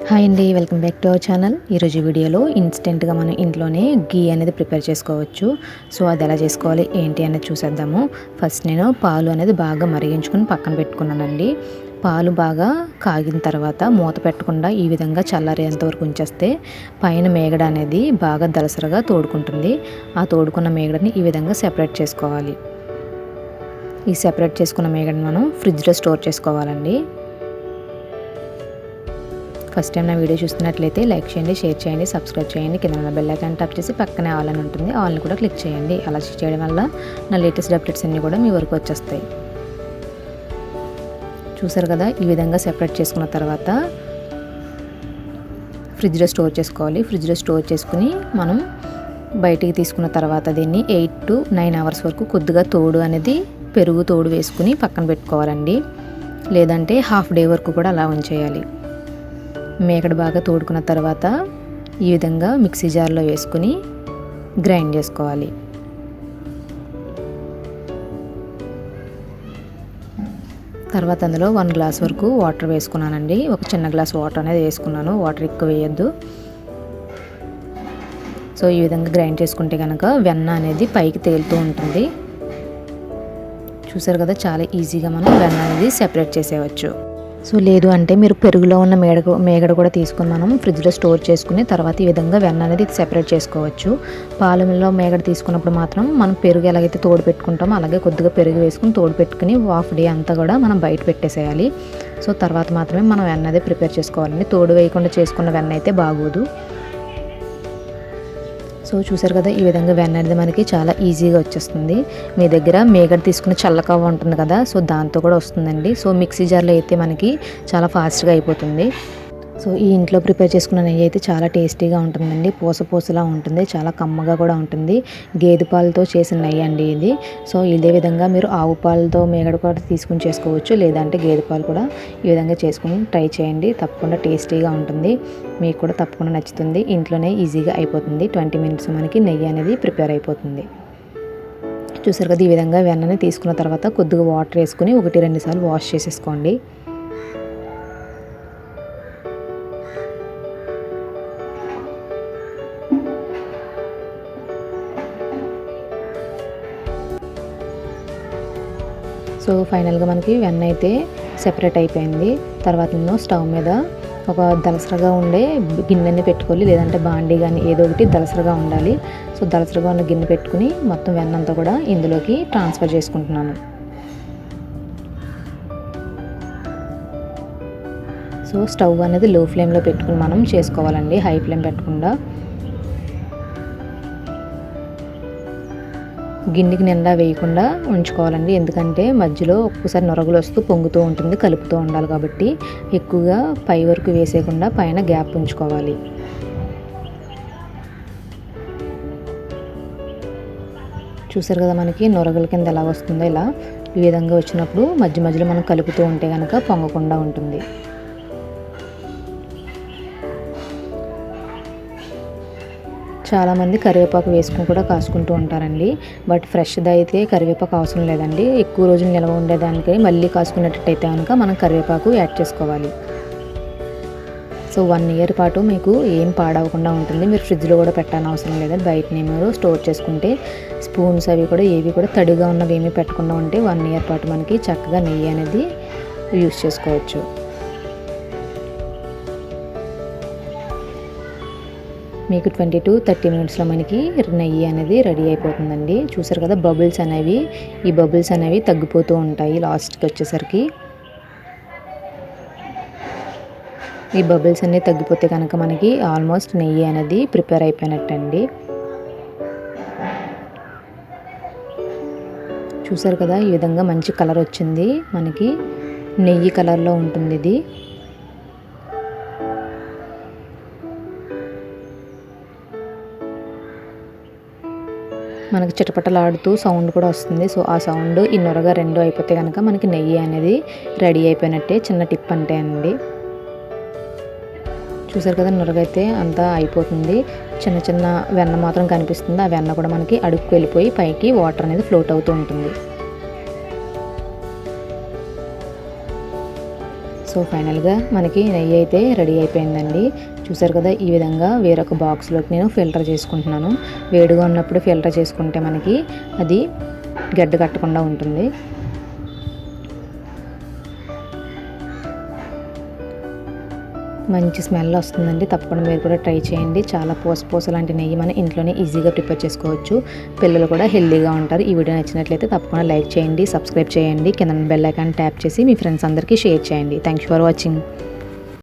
Hi అండి, welcome back to our channel. ఈరోజు వీడియోలో ఇన్స్టెంట్గా మనం ఇంట్లోనే ఘీ అనేది ప్రిపేర్ చేసుకోవచ్చు. సో అది ఎలా చేసుకోవాలి ఏంటి అనేది చూసేద్దాము. ఫస్ట్ నేను పాలు అనేది బాగా మరిగించుకుని పక్కన పెట్టుకున్నానండి. పాలు బాగా కాగిన తర్వాత మూత పెట్టకుండా ఈ విధంగా చల్లారేంత వరకు ఉంచేస్తే పైన మేగడ అనేది బాగా దలసరగా తోడుకుంటుంది. ఆ తోడుకున్న మేగడని ఈ విధంగా సెపరేట్ చేసుకోవాలి. ఈ సెపరేట్ చేసుకున్న మేగడని మనం ఫ్రిడ్జ్లో స్టోర్ చేసుకోవాలండి. ఫస్ట్ టైం నా వీడియో చూస్తున్నట్లయితే లైక్ చేయండి, షేర్ చేయండి, సబ్స్క్రైబ్ చేయండి. కింద ఉన్న బెల్ ఐకాన్ ట్యాప్ చేసి పక్కనే ఆల్ అని ఉంటుంది, ఆల్ని కూడా క్లిక్ చేయండి. అలా చేయడం వల్ల నా లేటెస్ట్ అప్డేట్స్ అన్నీ కూడా మీ వరకు వచ్చేస్తాయి. చూసారు కదా, ఈ విధంగా సెపరేట్ చేసుకున్న తర్వాత ఫ్రిడ్జ్లో స్టోర్ చేసుకోవాలి. ఫ్రిడ్జ్లో స్టోర్ చేసుకుని మనం బయటికి తీసుకున్న తర్వాత దీన్ని 8 to 9 అవర్స్ వరకు కొద్దిగా తోడు అనేది పెరుగు తోడు వేసుకుని పక్కన పెట్టుకోవాలండి. లేదంటే హాఫ్ డే వరకు కూడా అలా ఉంచేయాలి. మేకడ బాగా తోడుకున్న తర్వాత ఈ విధంగా మిక్సీ జార్లో వేసుకుని గ్రైండ్ చేసుకోవాలి. తర్వాత అందులో 1 గ్లాస్ వరకు వాటర్ వేసుకున్నానండి. ఒక చిన్న గ్లాస్ వాటర్ అనేది వేసుకున్నాను, వాటర్ ఎక్కువ వేయద్దు. సో ఈ విధంగా గ్రైండ్ చేసుకుంటే కనుక వెన్న అనేది పైకి తేలుతూ ఉంటుంది. చూసారు కదా, చాలా ఈజీగా మనం వెన్న అనేది సెపరేట్ చేసేయవచ్చు. సో లేదు అంటే మీరు పెరుగులో ఉన్న మేగడ కూడా తీసుకుని మనం ఫ్రిడ్జ్లో స్టోర్ చేసుకుని తర్వాత ఈ విధంగా వెన్న అనేది సెపరేట్ చేసుకోవచ్చు. పాలలో మేగడ తీసుకున్నప్పుడు మాత్రం మనం పెరుగు ఎలాగైతే తోడు పెట్టుకుంటామో అలాగే కొద్దిగా పెరుగు వేసుకుని తోడు పెట్టుకుని హాఫ్ డే అంతా కూడా మనం బయట పెట్టేసేయాలి. సో తర్వాత మాత్రమే మనం వెన్న అనేది ప్రిపేర్ చేసుకోవాలండి. తోడు వేయకుండా చేసుకున్న వెన్న అయితే బాగోదు. సో చూసారు కదా, ఈ విధంగా వెన్న అనేది మనకి చాలా ఈజీగా వచ్చేస్తుంది. మీ దగ్గర మేగడ తీసుకున్న చల్లకవ్వ ఉంటుంది కదా, సో దాంతో కూడా వస్తుందండి. సో మిక్సీ జార్లో అయితే మనకి చాలా ఫాస్ట్గా అయిపోతుంది. సో ఈ ఇంట్లో ప్రిపేర్ చేసుకున్న నెయ్యి అయితే చాలా టేస్టీగా ఉంటుందండి. పూసలా ఉంటుంది, చాలా కమ్మగా కూడా ఉంటుంది. గేదె పాలతో చేసిన నెయ్యి అండి ఇది. సో ఇదే విధంగా మీరు ఆవు పాలతో మేగడ కూడా తీసుకుని చేసుకోవచ్చు, లేదంటే గేదె పాలు కూడా ఈ విధంగా చేసుకుని ట్రై చేయండి. తప్పకుండా టేస్టీగా ఉంటుంది, మీకు కూడా తప్పకుండా నచ్చుతుంది. ఇంట్లోనే ఈజీగా అయిపోతుంది. 20 minutes మనకి నెయ్యి అనేది ప్రిపేర్ అయిపోతుంది. చూసారు కదా, ఈ విధంగా వెన్నని తీసుకున్న తర్వాత కొద్దిగా వాటర్ వేసుకుని 1-2 సార్లు వాష్ చేసేసుకోండి. సో ఫైనల్గా మనకి వెన్న అయితే సెపరేట్ అయిపోయింది. తర్వాత నేను స్టవ్ మీద ఒక దలసరగా ఉండే గిన్నెని పెట్టుకోవాలి, లేదంటే బాండీ కానీ ఏదో ఒకటి దలసరగా ఉండాలి. సో దలసరగా ఉన్న గిన్నె పెట్టుకుని మొత్తం వెన్న అంతా కూడా ఇందులోకి ట్రాన్స్ఫర్ చేసుకుంటున్నాను. సో స్టవ్ అనేది లో ఫ్లేమ్లో పెట్టుకుని మనం చేసుకోవాలండి, హై ఫ్లేమ్ పెట్టకుండా. గిన్నెకి నిండా వేయకుండా ఉంచుకోవాలండి, ఎందుకంటే మధ్యలో ఒక్కసారి నొరగలు వస్తూ పొంగుతూ ఉంటుంది, కలుపుతూ ఉండాలి. కాబట్టి ఎక్కువగా పై వరకు వేసేయకుండా పైన గ్యాప్ ఉంచుకోవాలి. చూసారు కదా, మనకి నొరగల కింద ఎలా వస్తుందో, ఇలా ఈ విధంగా వచ్చినప్పుడు మధ్య మధ్యలో మనం కలుపుతూ ఉంటే కనుక పొంగకుండా ఉంటుంది. చాలామంది కరివేపాకు వేసుకుని కూడా కాసుకుంటూ ఉంటారండి. బట్ ఫ్రెష్ది అయితే కరివేపాకు అవసరం లేదండి. ఎక్కువ రోజులు నిల్వ ఉండేదానికి మళ్ళీ కాసుకునేటట్టయితే కనుక మనం కరివేపాకు యాడ్ చేసుకోవాలి. సో 1 year పాటు మీకు ఏం పాడవకుండా ఉంటుంది. మీరు ఫ్రిడ్జ్లో కూడా పెట్టాలని అవసరం లేదండి. బయటనే మీరు స్టోర్ చేసుకుంటే స్పూన్స్ అవి కూడా ఏవి కూడా తడిగా ఉన్నవి ఏమీ పెట్టకుండా ఉంటే 1 year పాటు మనకి చక్కగా నెయ్యి అనేది యూస్ చేసుకోవచ్చు. మీకు 20 to 30 minutesలో మనకి నెయ్యి అనేది రెడీ అయిపోతుందండి. చూసారు కదా, ఈ బబుల్స్ అనేవి తగ్గిపోతూ ఉంటాయి లాస్ట్కి వచ్చేసరికి. ఈ బబుల్స్ అన్నీ తగ్గిపోతే కనుక మనకి ఆల్మోస్ట్ నెయ్యి అనేది ప్రిపేర్ అయిపోయినట్టండి. చూసారు కదా, ఈ విధంగా మంచి కలర్ వచ్చింది, మనకి నెయ్యి కలర్లో ఉంటుంది ఇది. మనకి చిటపటలాడుతూ సౌండ్ కూడా వస్తుంది. సో ఆ సౌండ్ ఈ నొరగా 2 అయిపోతే కనుక మనకి నెయ్యి అనేది రెడీ అయిపోయినట్టే. చిన్న టిప్ అంటే అండి. చూసారు కదా, నొరగైతే అంతా అయిపోతుంది. చిన్న చిన్న వెన్న మాత్రం కనిపిస్తుంది. ఆ వెన్న కూడా మనకి అడుగుకు వెళ్ళిపోయి పైకి వాటర్ అనేది ఫ్లోట్ అవుతూ ఉంటుంది. సో సో ఫైనల్గా మనకి నెయ్యి అయితే రెడీ అయిపోయిందండి. చూసారు కదా, ఈ విధంగా వేరొక బాక్స్లోకి నేను ఫిల్టర్ చేసుకుంటున్నాను. వేడిగా ఉన్నప్పుడు ఫిల్టర్ చేసుకుంటే మనకి అది గడ్డ కట్టకుండా ఉంటుంది. మంచి స్మెల్ వస్తుందండి. తప్పకుండా మీరు కూడా ట్రై చేయండి. చాలా పూస లాంటి నెయ్యి మనం ఇంట్లోనే ఈజీగా ప్రిపేర్ చేసుకోవచ్చు. పిల్లలు కూడా హెల్తీగా ఉంటారు. ఈ వీడియో నచ్చినట్లయితే తప్పకుండా లైక్ చేయండి, సబ్స్క్రైబ్ చేయండి, కింద బెల్ ఐకాన్ ట్యాప్ చేసి మీ ఫ్రెండ్స్ అందరికీ షేర్ చేయండి. Thank you for watching.